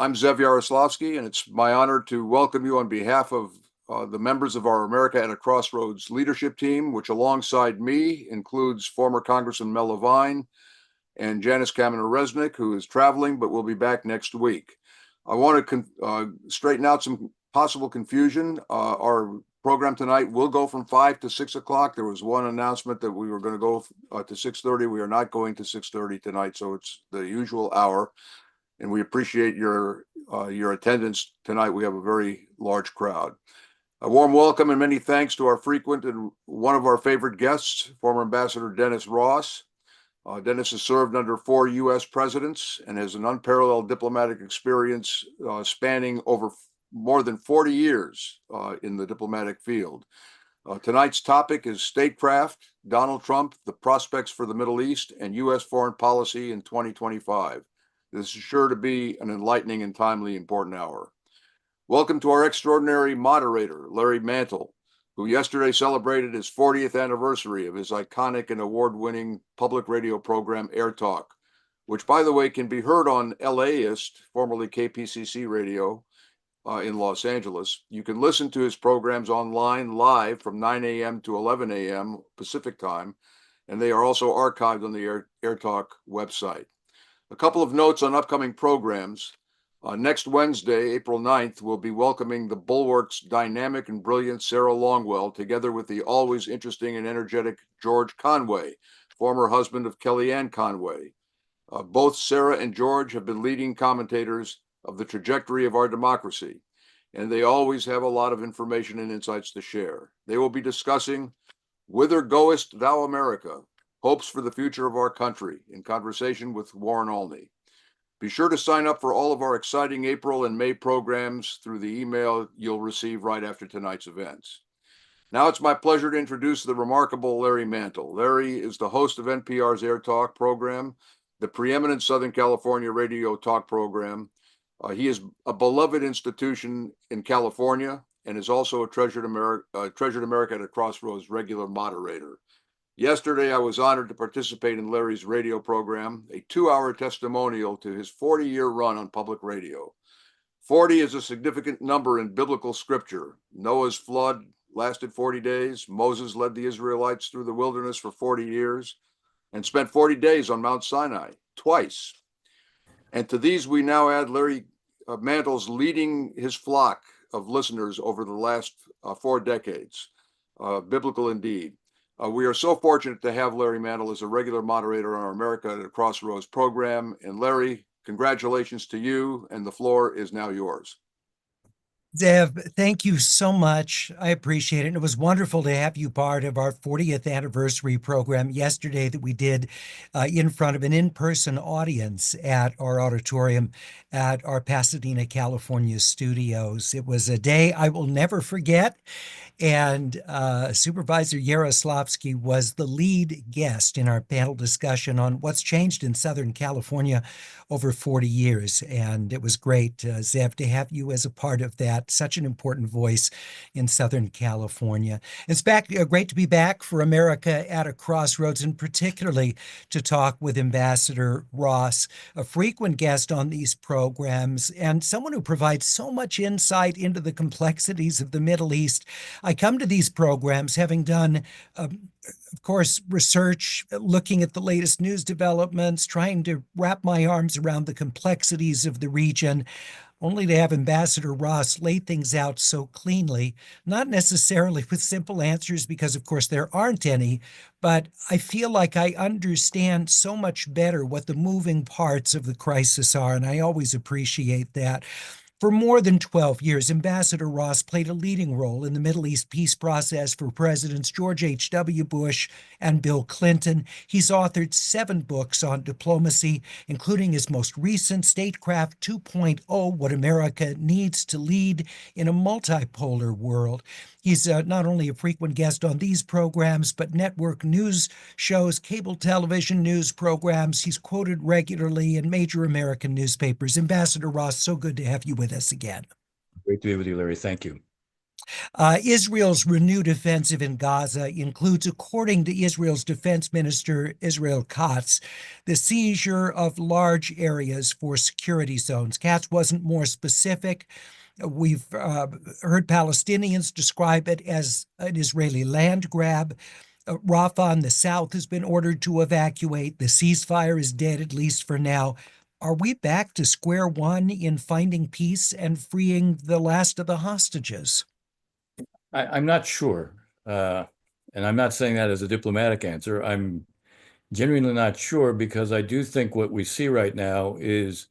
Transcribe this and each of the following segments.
I'm Zev Yaroslavsky, and it's my honor to welcome you on behalf of the members of our America at a Crossroads leadership team, which alongside me includes former Congressman Mel Levine and Janice Kaminer-Resnick, who is traveling but will be back next week. I want to straighten out some possible confusion. Our program tonight will go from 5 to 6 o'clock. There was one announcement that we were going to go to 6:30. We are not going to 6:30 tonight, so it's the usual hour. And we appreciate your attendance tonight. We have a very large crowd. A warm welcome and many thanks to our frequent and one of our favorite guests, former Ambassador Dennis Ross. Dennis has served under 4 U.S. presidents and has an unparalleled diplomatic experience spanning over more than 40 years in the diplomatic field. Tonight's topic is statecraft, Donald Trump, the prospects for the Middle East, and U.S. foreign policy in 2025. This is sure to be an enlightening and timely important hour. Welcome to our extraordinary moderator, Larry Mantle, who yesterday celebrated his 40th anniversary of his iconic and award-winning public radio program, Air Talk, which, by the way, can be heard on LAist, formerly KPCC Radio, in Los Angeles. You can listen to his programs online live from 9 a.m. to 11 a.m. Pacific time, and they are also archived on the Air Talk website. A couple of notes on upcoming programs. Next Wednesday, April 9th, we'll be welcoming the Bulwark's dynamic and brilliant Sarah Longwell, together with the always interesting and energetic George Conway, former husband of Kellyanne Conway. Both Sarah and George have been leading commentators of the trajectory of our democracy, and they always have a lot of information and insights to share. They will be discussing Whither Goest Thou America? Hopes for the Future of Our Country, in conversation with Warren Olney. Be sure to sign up for all of our exciting April and May programs through the email you'll receive right after tonight's events. Now it's my pleasure to introduce the remarkable Larry Mantle. Larry is the host of NPR's Air Talk program, the preeminent Southern California radio talk program. He is a beloved institution in California and is also a Treasured America at a Crossroads regular moderator. Yesterday, I was honored to participate in Larry's radio program, a 2-hour testimonial to his 40-year run on public radio. 40 is a significant number in biblical scripture. Noah's flood lasted 40 days. Moses led the Israelites through the wilderness for 40 years and spent 40 days on Mount Sinai, twice. And to these, we now add Larry Mantle's leading his flock of listeners over the last 4 decades. Biblical indeed. We are so fortunate to have Larry Mantle as a regular moderator on our America at a Crossroads program. And Larry, congratulations to you, and the floor is now yours. Zev, thank you so much. I appreciate it. And it was wonderful to have you part of our 40th anniversary program yesterday that we did in front of an in-person audience at our auditorium at our Pasadena, California studios. It was a day I will never forget. And Supervisor Yaroslavsky was the lead guest in our panel discussion on what's changed in Southern California over 40 years. And it was great, Zev, to have you as a part of that, such an important voice in Southern California. It's great to be back for America at a Crossroads, and particularly to talk with Ambassador Ross, a frequent guest on these programs and someone who provides so much insight into the complexities of the Middle East. I come to these programs having done, of course, research, looking at the latest news developments, trying to wrap my arms around the complexities of the region, only to have Ambassador Ross lay things out so cleanly, not necessarily with simple answers, because of course there aren't any, but I feel like I understand so much better what the moving parts of the crisis are, and I always appreciate that. For more than 12 years, Ambassador Ross played a leading role in the Middle East peace process for Presidents George H.W. Bush and Bill Clinton. He's authored 7 books on diplomacy, including his most recent, Statecraft 2.0, What America Needs to Lead in a Multipolar World. He's not only a frequent guest on these programs, but network news shows, cable television news programs. He's quoted regularly in major American newspapers. Ambassador Ross, so good to have you with us again. Great to be with you, Larry. Thank you. Israel's renewed offensive in Gaza includes, according to Israel's Defense Minister Israel Katz, the seizure of large areas for security zones. Katz wasn't more specific. We've heard Palestinians describe it as an Israeli land grab. Rafah in the south has been ordered to evacuate. The ceasefire is dead, at least for now. Are we back to square one in finding peace and freeing the last of the hostages? I'm not sure. And I'm not saying that as a diplomatic answer. I'm genuinely not sure because I do think what we see right now is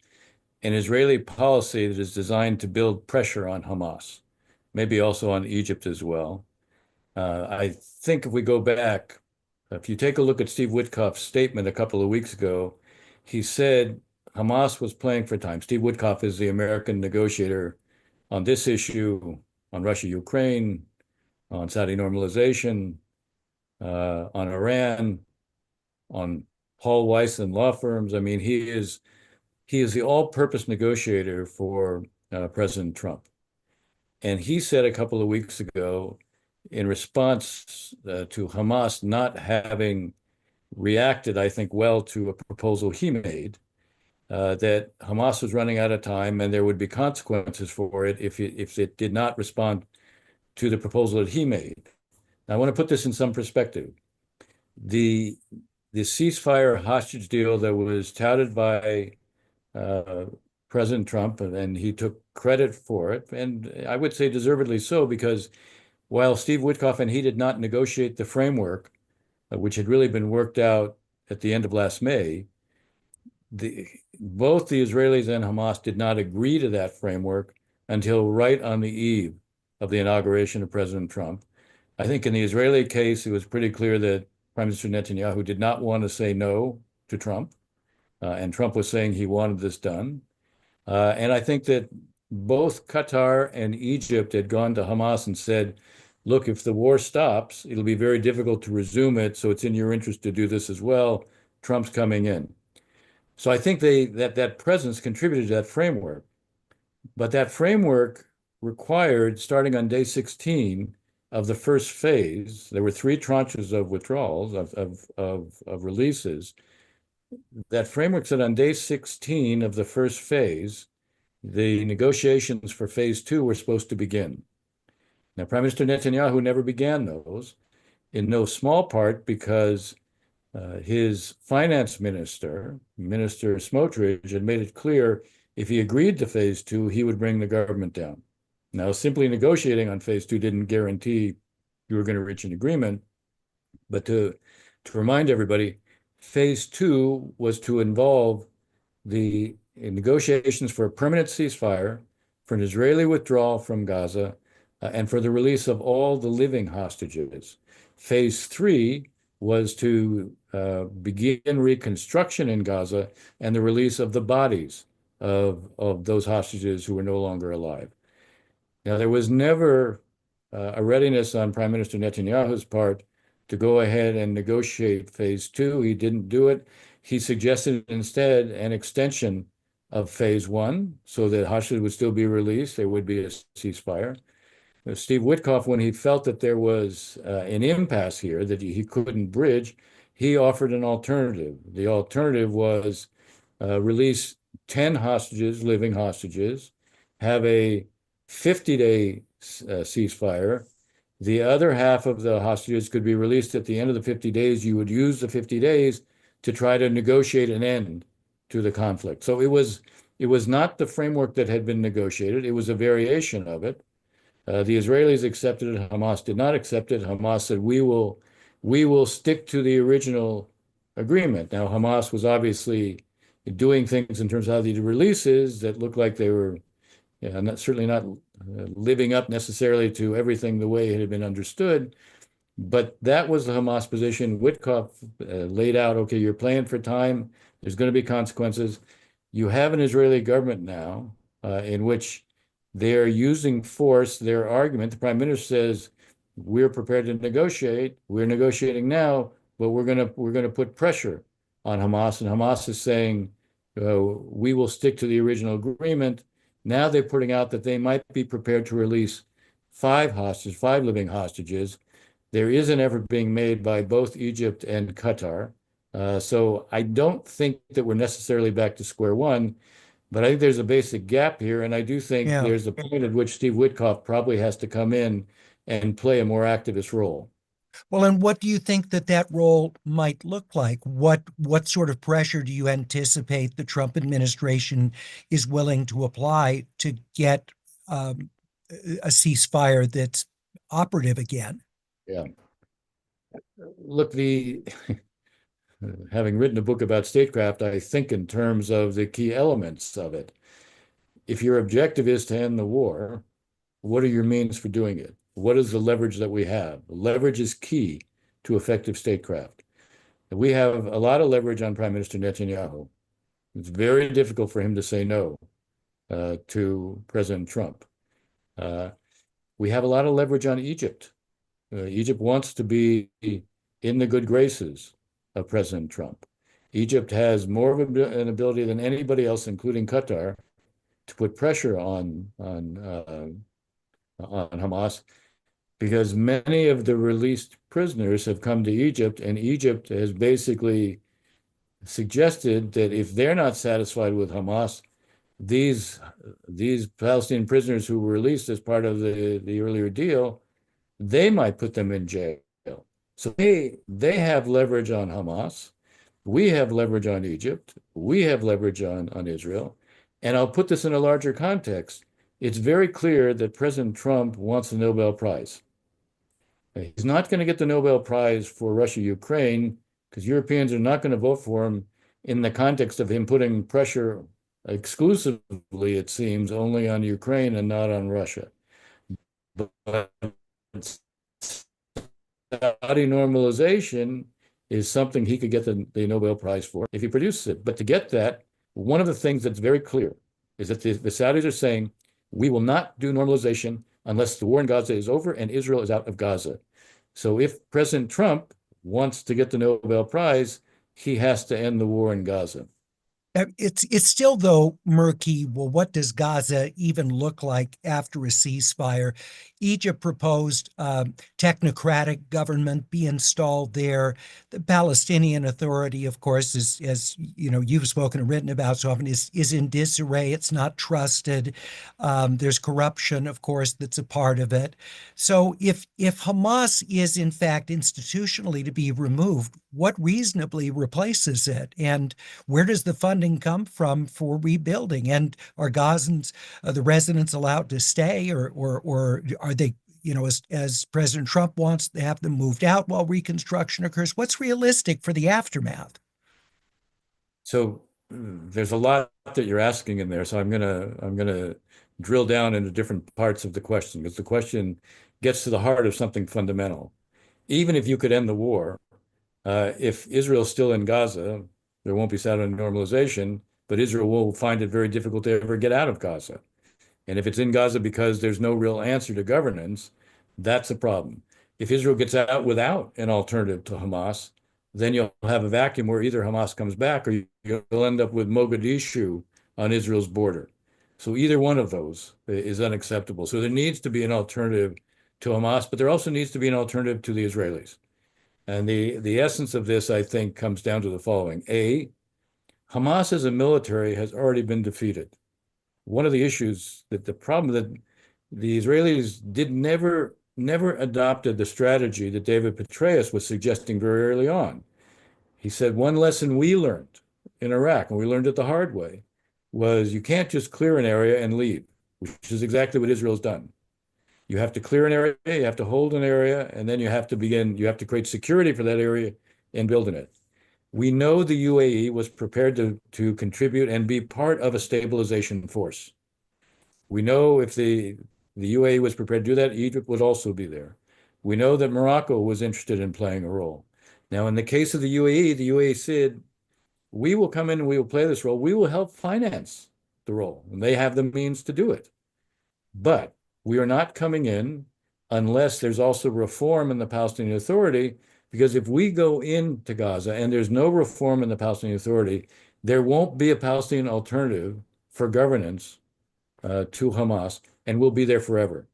an Israeli policy that is designed to build pressure on Hamas, maybe also on Egypt as well. I think if we go back, if you take a look at Steve Witkoff's statement a couple of weeks ago, he said Hamas was playing for time. Steve Witkoff is the American negotiator on this issue, on Russia-Ukraine, on Saudi normalization, on Iran, on Paul Weiss and law firms. I mean, he is the all-purpose negotiator for President Trump. And he said a couple of weeks ago, in response to Hamas not having reacted, I think, well to a proposal he made, that Hamas was running out of time and there would be consequences for it if it did not respond to the proposal that he made. Now, I want to put this in some perspective. The ceasefire hostage deal that was touted by President Trump, and he took credit for it, and I would say deservedly so, because while Steve Witkoff and he did not negotiate the framework, which had really been worked out at the end of last May, both the Israelis and Hamas did not agree to that framework until right on the eve of the inauguration of President Trump. I think in the Israeli case, it was pretty clear that Prime Minister Netanyahu did not want to say no to Trump, and Trump was saying he wanted this done. And I think that both Qatar and Egypt had gone to Hamas and said, look, if the war stops, it'll be very difficult to resume it, so it's in your interest to do this as well. Trump's coming in. So I think that presence contributed to that framework. But that framework required, starting on day 16 of the first phase, there were 3 tranches of withdrawals, of releases. That framework said on day 16 of the first phase, the negotiations for phase 2 were supposed to begin. Now, Prime Minister Netanyahu never began those, in no small part because his finance minister, Minister Smotrich, had made it clear if he agreed to phase 2, he would bring the government down. Now, simply negotiating on phase 2 didn't guarantee you were going to reach an agreement, but to remind everybody, phase 2 was to involve the negotiations for a permanent ceasefire, for an Israeli withdrawal from Gaza, and for the release of all the living hostages. Phase 3 was to begin reconstruction in Gaza and the release of the bodies of those hostages who were no longer alive. Now, there was never a readiness on Prime Minister Netanyahu's part to go ahead and negotiate phase 2. He didn't do it. He suggested instead an extension of phase 1 so that hostages would still be released. There would be a ceasefire. Steve Witkoff, when he felt that there was an impasse here, that he couldn't bridge, he offered an alternative. The alternative was release 10 hostages, living hostages, have a 50-day ceasefire. The other half of the hostages could be released at the end of the 50 days. You would use the 50 days to try to negotiate an end to the conflict. So it was not the framework that had been negotiated. It was a variation of it. The Israelis accepted it. Hamas did not accept it. Hamas said, we will stick to the original agreement. Now, Hamas was obviously doing things in terms of how they did releases that looked like they were certainly not living up necessarily to everything the way it had been understood. But that was the Hamas position. Witkoff laid out, okay, you're playing for time. There's going to be consequences. You have an Israeli government now in which they're using force. Their argument, the prime minister says, we're prepared to negotiate. We're negotiating now, but we're going to put pressure on Hamas. And Hamas is saying, we will stick to the original agreement. Now they're putting out that they might be prepared to release five living hostages. There is an effort being made by both Egypt and Qatar. So I don't think that we're necessarily back to square one, but I think there's a basic gap here. And I do think Yeah. there's a point at which Steve Witkoff probably has to come in and play a more activist role. Well, and what do you think that that role might look like? What sort of pressure do you anticipate the Trump administration is willing to apply to get um, a ceasefire that's operative again? Yeah. Look, having written a book about statecraft, I think in terms of the key elements of it. If your objective is to end the war, what are your means for doing it? What is the leverage that we have? Leverage is key to effective statecraft. We have a lot of leverage on Prime Minister Netanyahu. It's very difficult for him to say no to President Trump. We have a lot of leverage on Egypt. Egypt wants to be in the good graces of President Trump. Egypt has more of an ability than anybody else, including Qatar, to put pressure on Hamas, because many of the released prisoners have come to Egypt, and Egypt has basically suggested that if they're not satisfied with Hamas, these Palestinian prisoners who were released as part of the earlier deal, they might put them in jail. So they have leverage on Hamas. We have leverage on Egypt. We have leverage on Israel. And I'll put this in a larger context. It's very clear that President Trump wants the Nobel Prize. He's not going to get the Nobel Prize for Russia-Ukraine because Europeans are not going to vote for him in the context of him putting pressure exclusively, it seems, only on Ukraine and not on Russia. But Saudi normalization is something he could get the Nobel Prize for if he produces it. But to get that, one of the things that's very clear is that the Saudis are saying, we will not do normalization unless the war in Gaza is over and Israel is out of Gaza. So if President Trump wants to get the Nobel Prize, he has to end the war in Gaza. It's still, though, murky. Well, what does Gaza even look like after a ceasefire? Egypt proposed technocratic government be installed there. The Palestinian Authority, of course, is, as you know, you've spoken and written about so often, is in disarray. It's not trusted. There's corruption, of course, that's a part of it. So if Hamas is in fact institutionally to be removed, what reasonably replaces it? And where does the funding come from for rebuilding? And are Gazans, the residents, allowed to stay, or are they, you know, as President Trump wants to have them moved out while reconstruction occurs? What's realistic for the aftermath? So there's a lot that you're asking in there. So I'm gonna drill down into different parts of the question, because the question gets to the heart of something fundamental. Even if you could end the war, if Israel's still in Gaza, there won't be Saudi normalization, but Israel will find it very difficult to ever get out of Gaza. And if it's in Gaza because there's no real answer to governance, that's a problem. If Israel gets out without an alternative to Hamas, then you'll have a vacuum where either Hamas comes back or you'll end up with Mogadishu on Israel's border. So either one of those is unacceptable. So there needs to be an alternative to Hamas, but there also needs to be an alternative to the Israelis. And the essence of this, I think, comes down to the following. A, Hamas as a military has already been defeated. One of the issues, that the problem that the Israelis never adopted the strategy that David Petraeus was suggesting very early on. He said one lesson we learned in Iraq, and we learned it the hard way, was you can't just clear an area and leave, which is exactly what Israel's done. You have to clear an area, you have to hold an area, and then you have to create security for that area and build in it. We know the UAE was prepared to contribute and be part of a stabilization force. We know if the UAE was prepared to do that, Egypt would also be there. We know that Morocco was interested in playing a role. Now, in the case of the UAE said, we will come in and we will play this role. We will help finance the role, and they have the means to do it. But we are not coming in unless there's also reform in the Palestinian Authority, because if we go into Gaza and there's no reform in the Palestinian Authority, there won't be a Palestinian alternative for governance to Hamas, and we'll be there forever.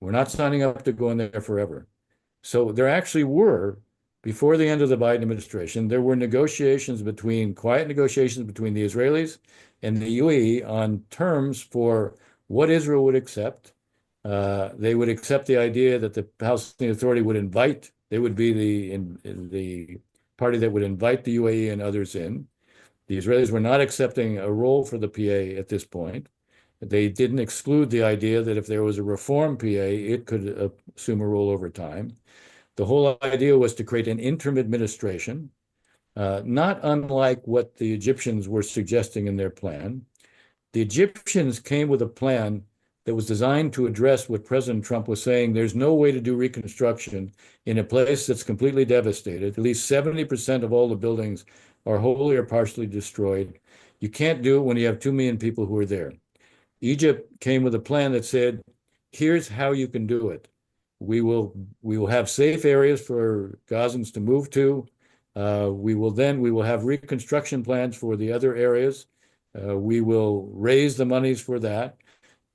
We're not signing up to go in there forever. So there actually were, before the end of the Biden administration, there were quiet negotiations between the Israelis and the UAE on terms for what Israel would accept. They would accept the idea that the Palestinian Authority they would be the party that would invite the UAE and others in. The Israelis were not accepting a role for the PA at this point. They didn't exclude the idea that if there was a reform PA, it could assume a role over time. The whole idea was to create an interim administration, not unlike what the Egyptians were suggesting in their plan. The Egyptians came with a plan that was designed to address what President Trump was saying. There's no way to do reconstruction in a place that's completely devastated. At least 70% of all the buildings are wholly or partially destroyed. You can't do it when you have 2 million people who are there. Egypt came with a plan that said, here's how you can do it. We will have safe areas for Gazans to move to. We will have reconstruction plans for the other areas. We will raise the monies for that.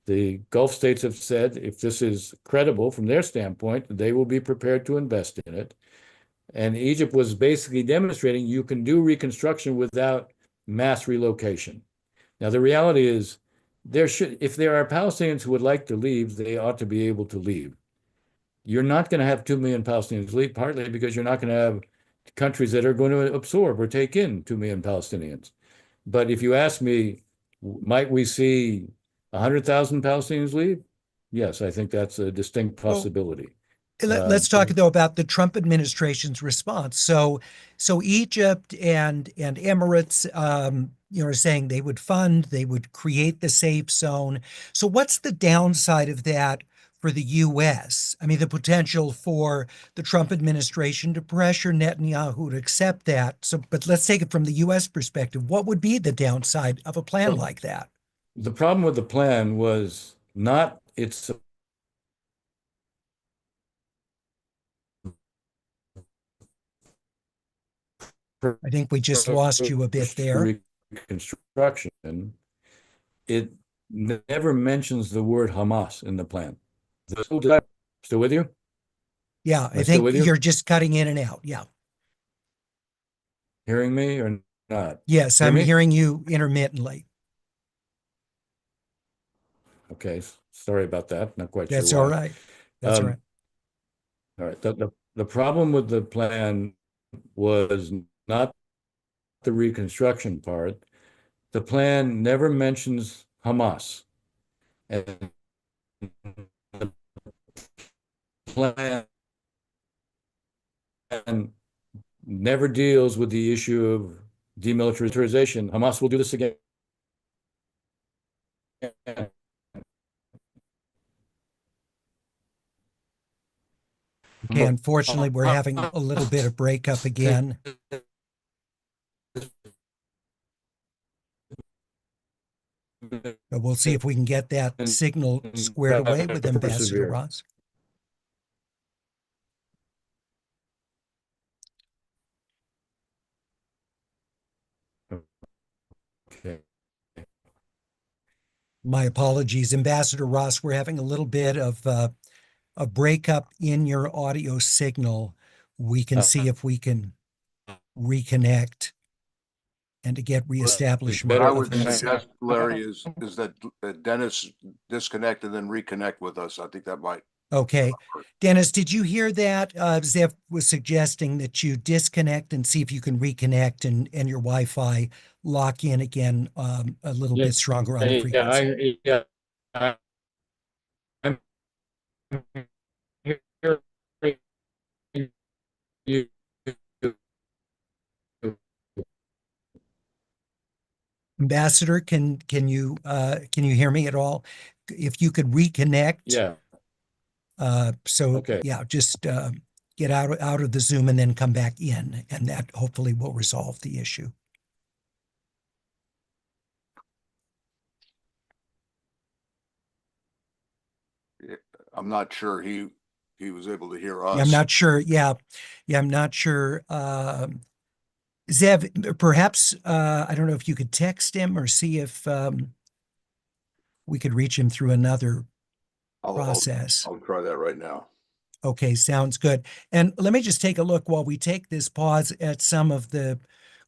The Gulf states have said if this is credible from their standpoint, they will be prepared to invest in it. And Egypt was basically demonstrating you can do reconstruction without mass relocation. Now, the reality is, if there are Palestinians who would like to leave, they ought to be able to leave. You're not going to have 2 million Palestinians leave, partly because you're not going to have countries that are going to absorb or take in 2 million Palestinians. But if you ask me, might we see 100,000 Palestinians leave? Yes, I think that's a distinct possibility. Let's talk though about the Trump administration's response. So Egypt and Emirates, are saying they would fund, they would create the safe zone. So what's the downside of that for the U.S.? I mean, the potential for the Trump administration to pressure Netanyahu to accept that. So, but let's take it from the U.S. perspective. What would be the downside of a plan like that? The problem with the plan was not its I think we just lost you a bit there. Reconstruction. It never mentions the word Hamas in the plan. Still with you? Yeah, I think you're just cutting in and out. Yeah. Hearing me or not? Yes, I'm hearing you intermittently. Okay, sorry about that. Not quite That's sure why. all right. That's all right. All right. The problem with the plan was not the reconstruction part. The plan never mentions Hamas. And the plan never deals with the issue of demilitarization. Hamas will do this again. Okay, unfortunately, we're having a little bit of breakup again. But we'll see if we can get that signal squared away with Ambassador Ross. Okay. My apologies, Ambassador Ross. We're having a little bit of a breakup in your audio signal. We can see if we can reconnect and to get reestablishment. What I would suggest, Larry, is that Dennis disconnect and then reconnect with us. I think that might. Okay. Dennis, did you hear that? Zev was suggesting that you disconnect and see if you can reconnect and your Wi-Fi lock in again a little bit stronger on the frequency. I'm hearing you. Ambassador, can you hear me at all? If you could reconnect. Yeah. Okay. Yeah, just get out of the Zoom and then come back in, and that hopefully will resolve the issue. I'm not sure he was able to hear us. Yeah, I'm not sure. Yeah, I'm not sure. Zev, perhaps I don't know if you could text him or see if we could reach him through another process. I'll try that right now. Okay, sounds good. And let me just take a look while we take this pause at some of the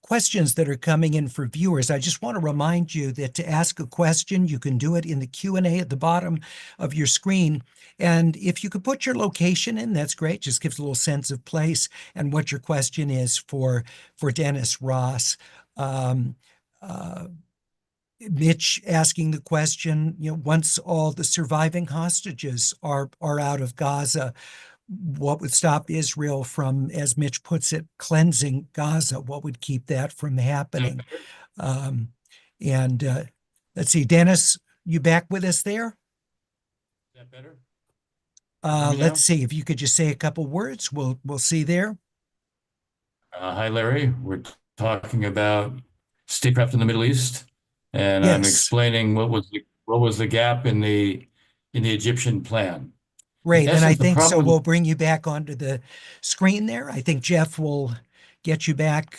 questions that are coming in for viewers. I just want to remind you that to ask a question, you can do it in the Q&A at the bottom of your screen. And if you could put your location in, that's great. Just gives a little sense of place and what your question is for Dennis Ross. Mitch asking the question, once all the surviving hostages are out of Gaza, what would stop Israel from, as Mitch puts it, cleansing Gaza? What would keep that from happening? And let's see, Dennis, you back with us there? Is that better? Let's see if you could just say a couple words. We'll see there. Hi, Larry. We're talking about statecraft in the Middle East, and I'm Yes. explaining what was the gap in the Egyptian plan. Great. In And I essence, the think so problem we'll with bring you back onto the screen there. I think Jeff will get you back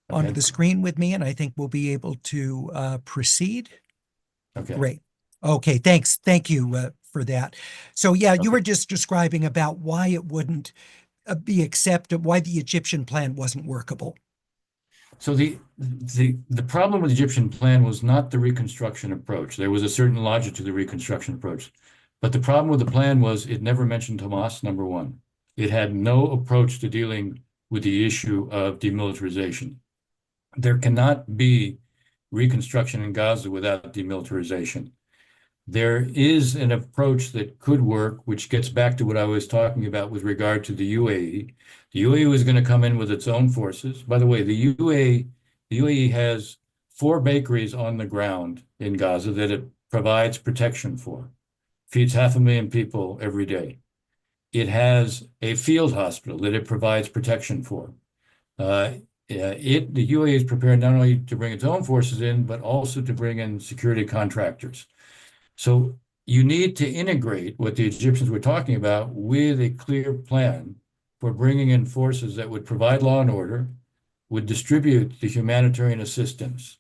onto okay, the screen with me, and I think we'll be able to proceed. okay. Great. Okay, thanks. Thank you for that. So yeah, you Okay. were just describing about why it wouldn't be accepted, why the Egyptian plan wasn't workable. So the problem with the Egyptian plan was not the reconstruction approach. There was a certain logic to the reconstruction approach. But the problem with the plan was it never mentioned Hamas, number one. It had no approach to dealing with the issue of demilitarization. There cannot be reconstruction in Gaza without demilitarization. There is an approach that could work, which gets back to what I was talking about with regard to the UAE. The UAE was going to come in with its own forces. By the way, the UAE has 4 bakeries on the ground in Gaza that it provides protection for, feeds 500,000 people every day. It has a field hospital that it provides protection for. The UAE is prepared not only to bring its own forces in, but also to bring in security contractors. So you need to integrate what the Egyptians were talking about with a clear plan for bringing in forces that would provide law and order, would distribute the humanitarian assistance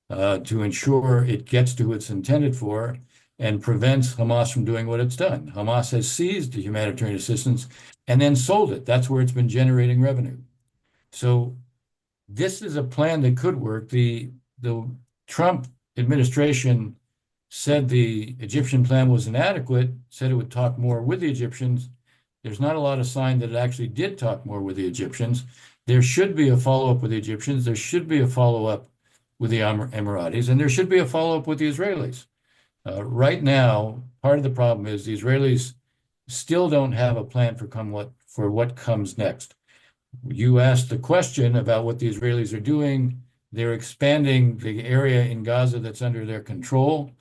to ensure it gets to what it's intended for and prevents Hamas from doing what it's done. Hamas has seized the humanitarian assistance and then sold it. That's where it's been generating revenue. So this is a plan that could work. The Trump administration said the Egyptian plan was inadequate, said it would talk more with the Egyptians. There's not a lot of sign that it actually did talk more with the Egyptians. There should be a follow-up with the Egyptians. There should be a follow-up with the Emiratis, and there should be a follow-up with the Israelis. Right now, part of the problem is the Israelis still don't have a plan for what comes next. You asked the question about what the Israelis are doing. They're expanding the area in Gaza that's under their control.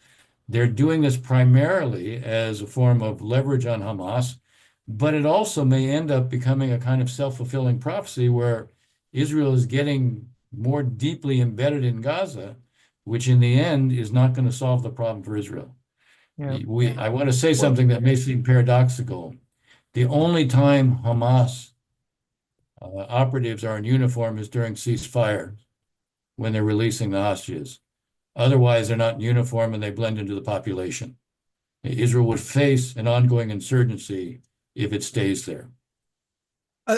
They're doing this primarily as a form of leverage on Hamas, but it also may end up becoming a kind of self-fulfilling prophecy where Israel is getting more deeply embedded in Gaza, which in the end is not going to solve the problem for Israel. Yeah. I want to say something that may seem paradoxical. The only time Hamas operatives are in uniform is during ceasefire when they're releasing the hostages. Otherwise, they're not in uniform and they blend into the population. Israel would face an ongoing insurgency if it stays there.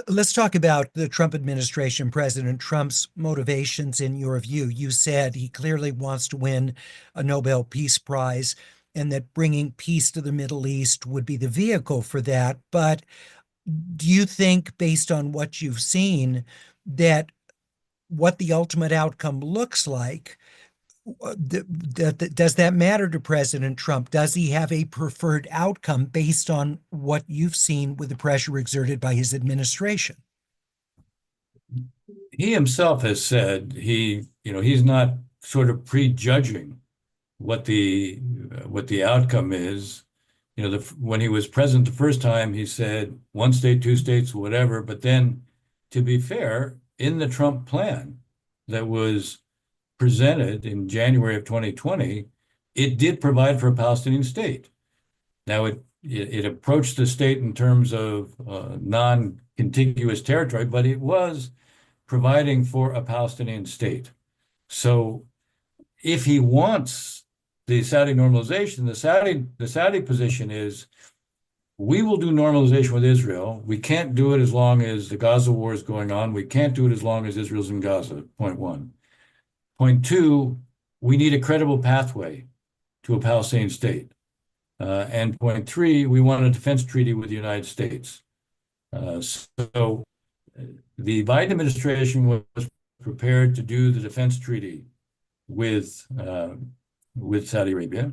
Let's talk about the Trump administration, President Trump's motivations in your view. You said he clearly wants to win a Nobel Peace Prize and that bringing peace to the Middle East would be the vehicle for that. But do you think, based on what you've seen, that what the ultimate outcome looks like, does that matter to President Trump? Does he have a preferred outcome based on what you've seen with the pressure exerted by his administration? He himself has said he's not sort of prejudging what the outcome is. When he was president the first time, he said 1 state, 2 states, whatever. But then, to be fair, in the Trump plan that was presented in January of 2020, it did provide for a Palestinian state. Now, it approached the state in terms of non-contiguous territory, but it was providing for a Palestinian state. So if he wants the Saudi normalization, the Saudi position is we will do normalization with Israel. We can't do it as long as the Gaza war is going on. We can't do it as long as Israel's in Gaza, point one. Point two, we need a credible pathway to a Palestinian state. And point three, we want a defense treaty with the United States. So the Biden administration was prepared to do the defense treaty with Saudi Arabia.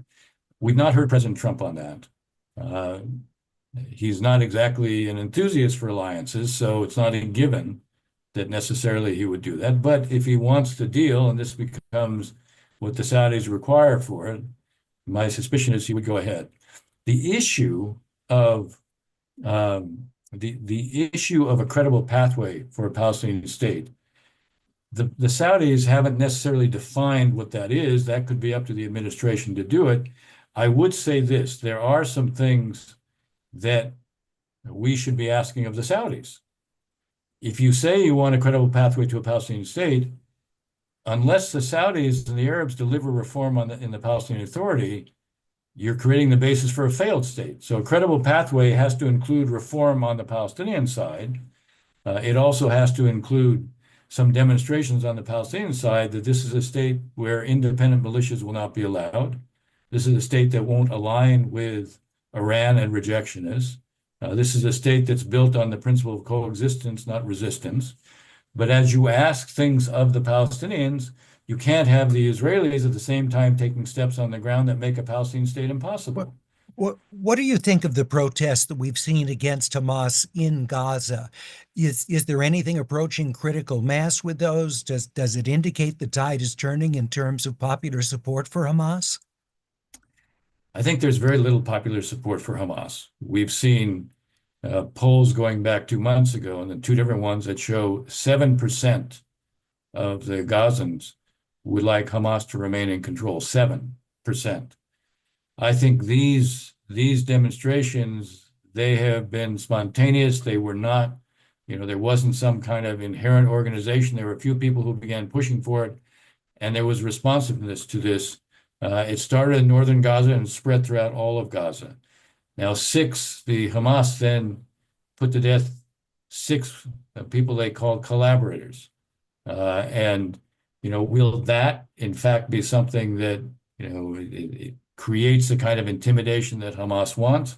We've not heard President Trump on that. He's not exactly an enthusiast for alliances, so it's not a given that necessarily he would do that. But if he wants to deal, and this becomes what the Saudis require for it, my suspicion is he would go ahead. The issue of the issue of a credible pathway for a Palestinian state, the Saudis haven't necessarily defined what that is. That could be up to the administration to do it. I would say this: there are some things that we should be asking of the Saudis. If you say you want a credible pathway to a Palestinian state, unless the Saudis and the Arabs deliver reform in the Palestinian Authority, you're creating the basis for a failed state. So a credible pathway has to include reform on the Palestinian side. It also has to include some demonstrations on the Palestinian side that this is a state where independent militias will not be allowed. This is a state that won't align with Iran and rejectionists. This is a state that's built on the principle of coexistence, not resistance. But as you ask things of the Palestinians, you can't have the Israelis at the same time taking steps on the ground that make a Palestinian state impossible. What do you think of the protests that we've seen against Hamas in Gaza? Is there anything approaching critical mass with those? Does it indicate the tide is turning in terms of popular support for Hamas? I think there's very little popular support for Hamas. We've seen polls going back 2 months ago, and then two different ones that show 7% of the Gazans would like Hamas to remain in control. 7%. I think these demonstrations, they have been spontaneous. They were not, there wasn't some kind of inherent organization. There were a few people who began pushing for it, and there was responsiveness to this. It started in northern Gaza and spread throughout all of Gaza. Now, the Hamas then put to death 6 people they called collaborators. And will that, in fact, be something that, it creates the kind of intimidation that Hamas wants?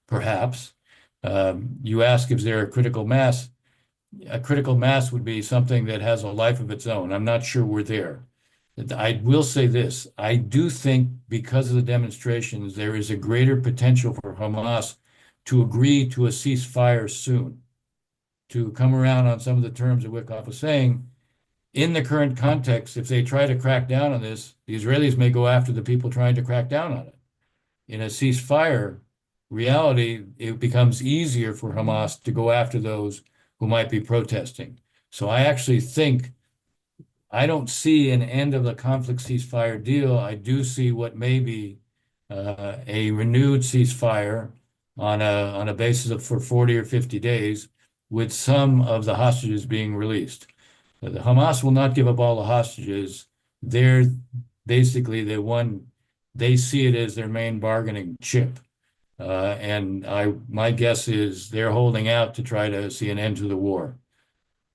Perhaps. You ask if there a critical mass. A critical mass would be something that has a life of its own. I'm not sure we're there. I will say this: I do think because of the demonstrations, there is a greater potential for Hamas to agree to a ceasefire soon, to come around on some of the terms that Wickoff was saying. In the current context, if they try to crack down on this, the Israelis may go after the people trying to crack down on it. In a ceasefire reality, it becomes easier for Hamas to go after those who might be protesting. So I actually think I don't see an end of the conflict ceasefire deal. I do see what may be a renewed ceasefire on a basis of for 40 or 50 days, with some of the hostages being released. The Hamas will not give up all the hostages. They're basically they see it as their main bargaining chip. And my guess is they're holding out to try to see an end to the war.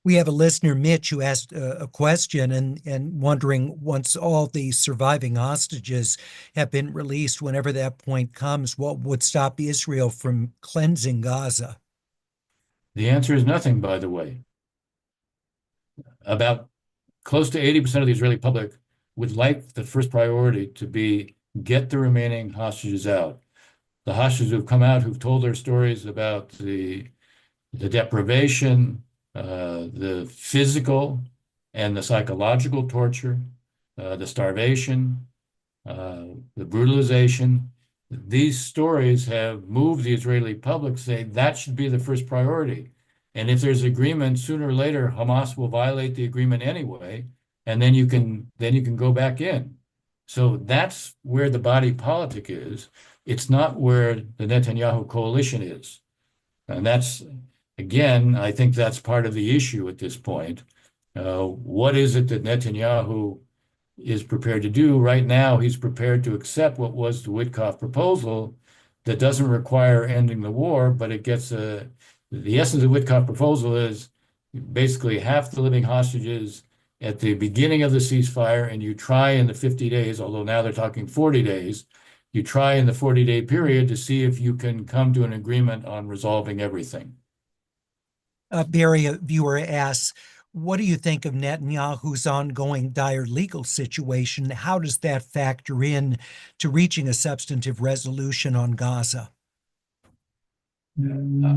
We have a listener, Mitch, who asked a question and wondering, once all the surviving hostages have been released, whenever that point comes, what would stop Israel from cleansing Gaza? The answer is nothing, by the way. About close to 80% of the Israeli public would like the first priority to be get the remaining hostages out. The hostages who've come out, who've told their stories about the deprivation, the physical and the psychological torture, the starvation, the brutalization. These stories have moved the Israeli public to say that should be the first priority. And if there's agreement, sooner or later, Hamas will violate the agreement anyway, and then you can go back in. So that's where the body politic is. It's not where the Netanyahu coalition is. And that's, again, I think that's part of the issue at this point. What is it that Netanyahu is prepared to do. Right now, he's prepared to accept what was the Witkoff proposal that doesn't require ending the war, but it gets the essence of the Witkoff proposal is basically half the living hostages at the beginning of the ceasefire, and you try in the 50 days, although now they're talking 40 days, you try in the 40-day period to see if you can come to an agreement on resolving everything. Barry, a viewer asks, what do you think of Netanyahu's ongoing dire legal situation? How does that factor in to reaching a substantive resolution on Gaza?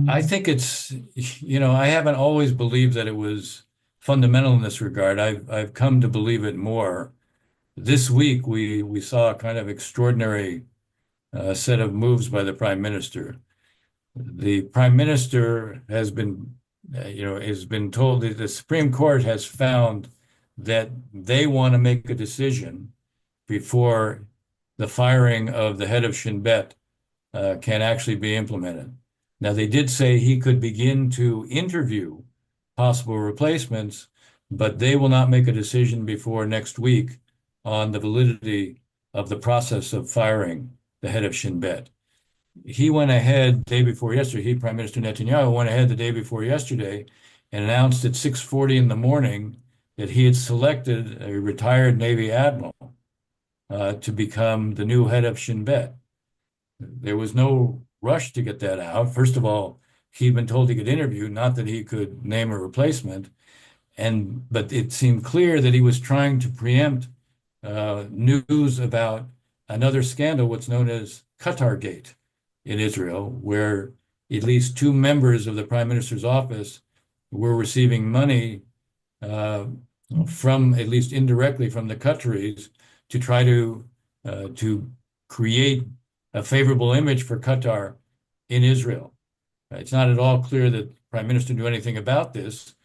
I think it's, I haven't always believed that it was fundamental in this regard. I've come to believe it more. This week, we saw a kind of extraordinary set of moves by the prime minister. The prime minister has been told that the Supreme Court has found that they want to make a decision before the firing of the head of Shin Bet can actually be implemented. Now, they did say he could begin to interview possible replacements, but they will not make a decision before next week on the validity of the process of firing the head of Shin Bet. He went ahead the day before yesterday, Prime Minister Netanyahu went ahead the day before yesterday and announced at 6:40 in the morning that he had selected a retired Navy admiral to become the new head of Shin Bet. There was no rush to get that out. First of all, he'd been told he could interview, not that he could name a replacement. But it seemed clear that he was trying to preempt news about another scandal, what's known as Qatar Gate in Israel, where at least two members of the prime minister's office were receiving money from, at least indirectly, from the Qataris to try to create a favorable image for Qatar in Israel. It's not at all clear that the prime minister knew anything about this,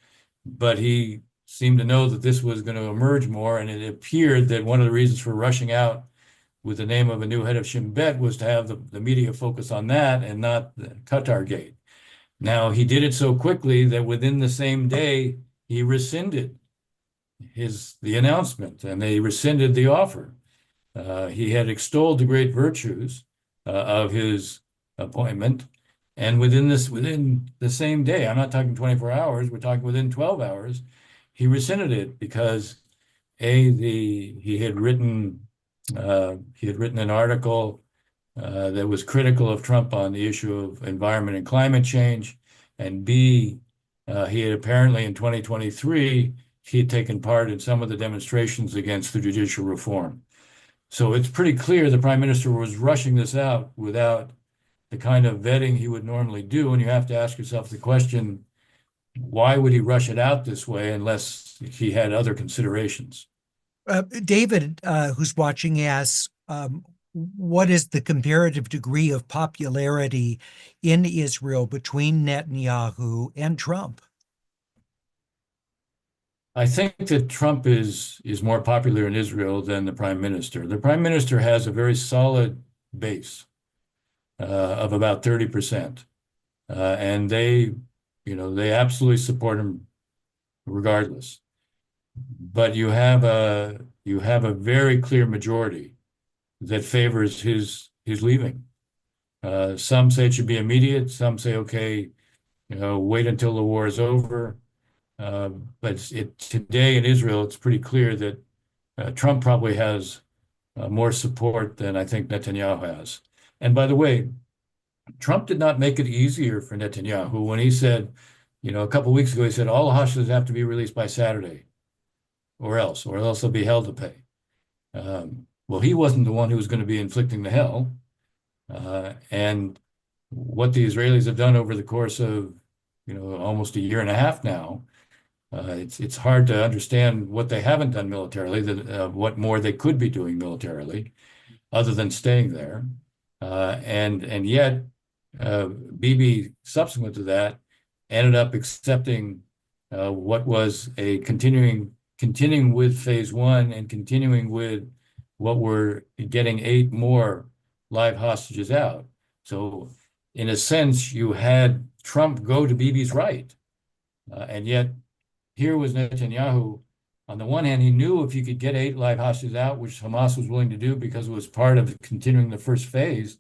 but he seemed to know that this was going to emerge more, and it appeared that one of the reasons for rushing out with the name of a new head of Shin Bet was to have the media focus on that and not the Qatar Gate. Now, he did it so quickly that within the same day, he rescinded the announcement, and they rescinded the offer. He had extolled the great virtues of his appointment, and within the same day, I'm not talking 24 hours, we're talking within 12 hours, he rescinded it because he had written an article that was critical of Trump on the issue of environment and climate change, and B, he had apparently in 2023 he had taken part in some of the demonstrations against the judicial reform. So it's pretty clear the prime minister was rushing this out without the kind of vetting he would normally do, and you have to ask yourself the question, why would he rush it out this way unless he had other considerations? David, who's watching, asks, what is the comparative degree of popularity in Israel between Netanyahu and Trump? I think that Trump is more popular in Israel than the prime minister. The prime minister has a very solid base of about 30%, and they absolutely support him regardless. But you have a very clear majority that favors his leaving. Some say it should be immediate. Some say, okay, wait until the war is over. But today in Israel, it's pretty clear that Trump probably has more support than I think Netanyahu has. And by the way, Trump did not make it easier for Netanyahu when he said, a couple of weeks ago, he said all the hostages have to be released by Saturday, or else they'll be hell to pay. Well, he wasn't the one who was going to be inflicting the hell. And what the Israelis have done over the course of, almost a year and a half now, it's hard to understand what they haven't done militarily, what more they could be doing militarily, other than staying there. And yet, Bibi, subsequent to that, ended up accepting what was a continuing with phase one and continuing with what we're getting 8 more live hostages out. So in a sense, you had Trump go to Bibi's right. And yet here was Netanyahu On the one hand, he knew if he could get 8 live hostages out, which Hamas was willing to do because it was part of continuing the first phase,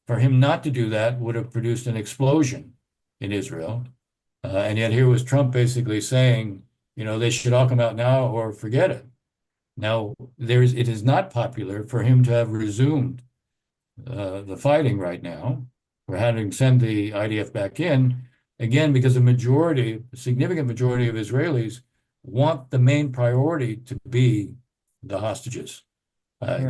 for him not to do that would have produced an explosion in Israel. And yet here was Trump basically saying, they should all come out now or forget it. Now, it is not popular for him to have resumed the fighting right now, or having sent the IDF back in, again, because a significant majority of Israelis want the main priority to be the hostages.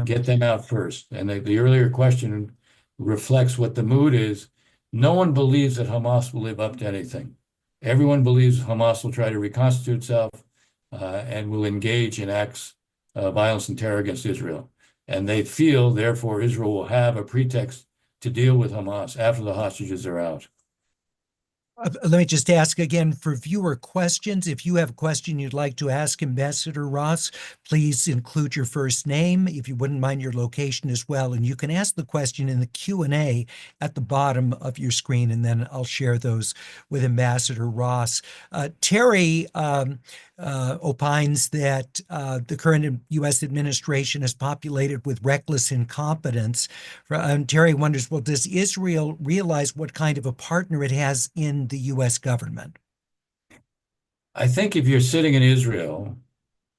Get them out first. And the earlier question reflects what the mood is. No one believes that Hamas will live up to anything. Everyone believes Hamas will try to reconstitute itself and will engage in acts of violence and terror against Israel. And they feel, therefore, Israel will have a pretext to deal with Hamas after the hostages are out. Let me just ask again for viewer questions. If you have a question you'd like to ask Ambassador Ross, please include your first name, if you wouldn't mind your location as well. And you can ask the question in the Q&A at the bottom of your screen, and then I'll share those with Ambassador Ross. Terry opines that the current U.S. administration is populated with reckless incompetence. Terry wonders, well, does Israel realize what kind of a partner it has in the U.S. government? I think if you're sitting in Israel,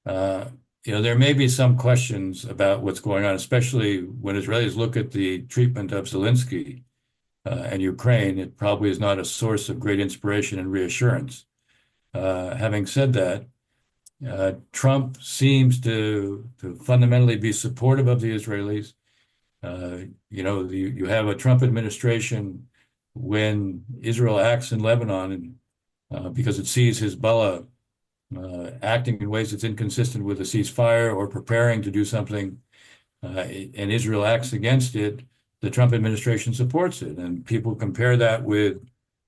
there may be some questions about what's going on, especially when Israelis look at the treatment of Zelensky and Ukraine. It probably is not a source of great inspiration and reassurance. Having said that, Trump seems to fundamentally be supportive of the Israelis. You have a Trump administration when Israel acts in Lebanon because it sees Hezbollah acting in ways that's inconsistent with a ceasefire or preparing to do something, and Israel acts against it, the Trump administration supports it. And people compare that with,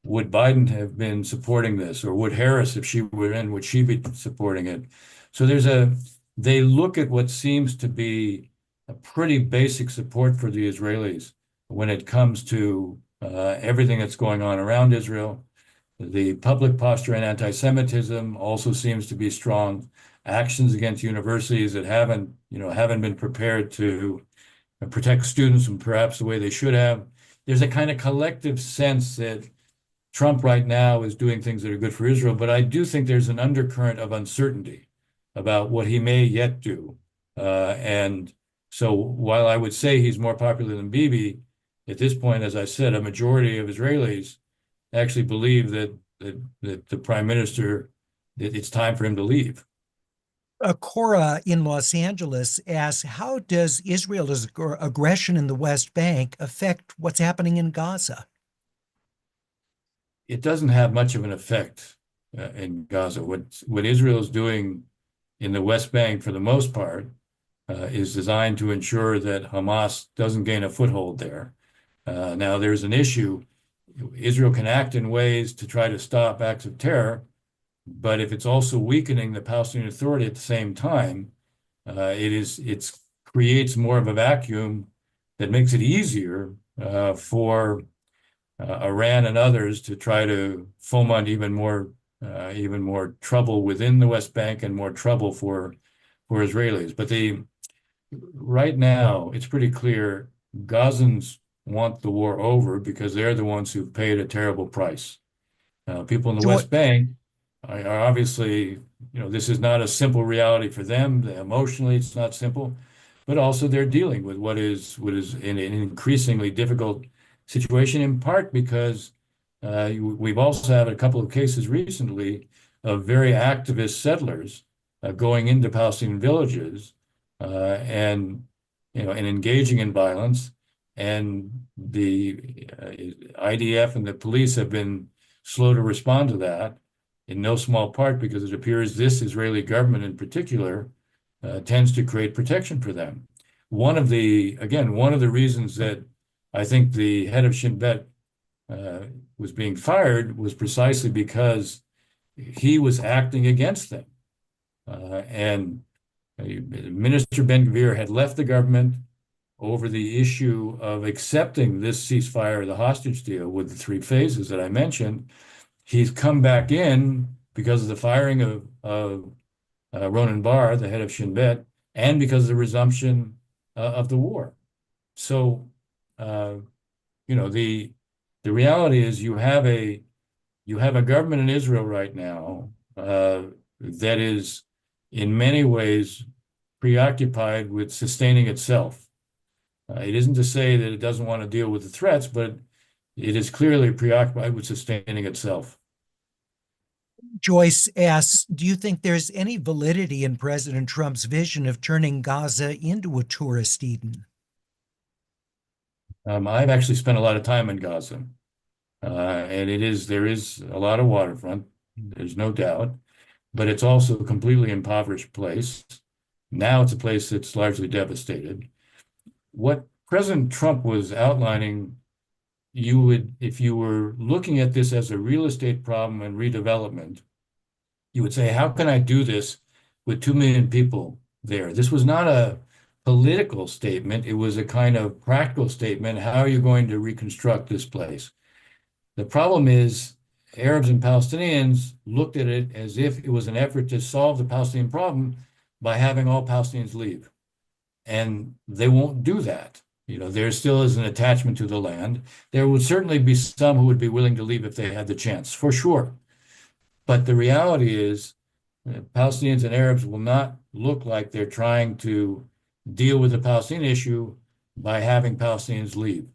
would Biden have been supporting this, or would Harris, if she were in, would she be supporting it? So they look at what seems to be a pretty basic support for the Israelis when it comes to everything that's going on around Israel. The public posture and anti-Semitism also seems to be strong. Actions against universities that haven't been prepared to protect students and perhaps the way they should have. There's a kind of collective sense that Trump right now is doing things that are good for Israel, but I do think there's an undercurrent of uncertainty about what he may yet do. And so while I would say he's more popular than Bibi, at this point, as I said, a majority of Israelis actually believe that the prime minister, that it's time for him to leave. Cora in Los Angeles asks, how does Israel's aggression in the West Bank affect what's happening in Gaza? It doesn't have much of an effect in Gaza. What Israel is doing in the West Bank, for the most part, is designed to ensure that Hamas doesn't gain a foothold there. Now, there's an issue. Israel can act in ways to try to stop acts of terror, but if it's also weakening the Palestinian Authority at the same time, it creates more of a vacuum that makes it easier for Iran and others to try to foment even more trouble within the West Bank and more trouble for Israelis. But right now, it's pretty clear Gazans want the war over because they're the ones who paid a terrible price. People in the West Bank are obviously, this is not a simple reality for them. Emotionally, it's not simple, but also they're dealing with what is an increasingly difficult situation, in part because we've also had a couple of cases recently of very activist settlers going into Palestinian villages and engaging in violence. And the IDF and the police have been slow to respond to that, in no small part because it appears this Israeli government in particular tends to create protection for them. One of the reasons that I think the head of Shin Bet was being fired was precisely because he was acting against them. And Minister Ben-Gvir had left the government over the issue of accepting this ceasefire, the hostage deal with the 3 phases that I mentioned. He's come back in because of the firing of Ronan Bar, the head of Shin Bet, and because of the resumption of the war. So, the reality is you have a government in Israel right now that is in many ways preoccupied with sustaining itself. It isn't to say that it doesn't want to deal with the threats, but it is clearly preoccupied with sustaining itself. Joyce asks, do you think there's any validity in President Trump's vision of turning Gaza into a tourist Eden? I've actually spent a lot of time in Gaza, and there is a lot of waterfront, there's no doubt, but it's also a completely impoverished place. Now it's a place that's largely devastated. What President Trump was outlining, if you were looking at this as a real estate problem and redevelopment, you would say, how can I do this with 2 million people there? This was not a political statement. It was a kind of practical statement. How are you going to reconstruct this place? The problem is Arabs and Palestinians looked at it as if it was an effort to solve the Palestinian problem by having all Palestinians leave. And they won't do that. There still is an attachment to the land. There would certainly be some who would be willing to leave if they had the chance, for sure. But the reality is Palestinians and Arabs will not look like they're trying to deal with the Palestinian issue by having Palestinians leave.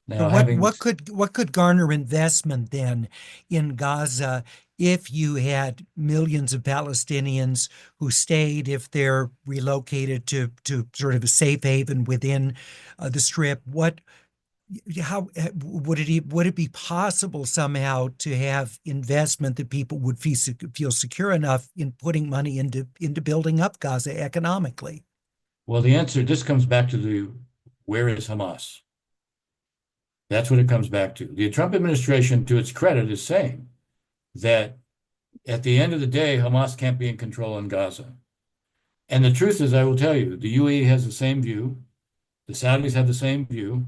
Now, What could garner investment then in Gaza if you had millions of Palestinians who stayed, if they're relocated to sort of a safe haven within the Strip? How would it be possible somehow to have investment that people would feel secure enough in putting money into building up Gaza economically? Well, the answer just comes back to where is Hamas? That's what it comes back to. The Trump administration, to its credit, is saying that at the end of the day, Hamas can't be in control in Gaza. And the truth is, I will tell you, the UAE has the same view. The Saudis have the same view.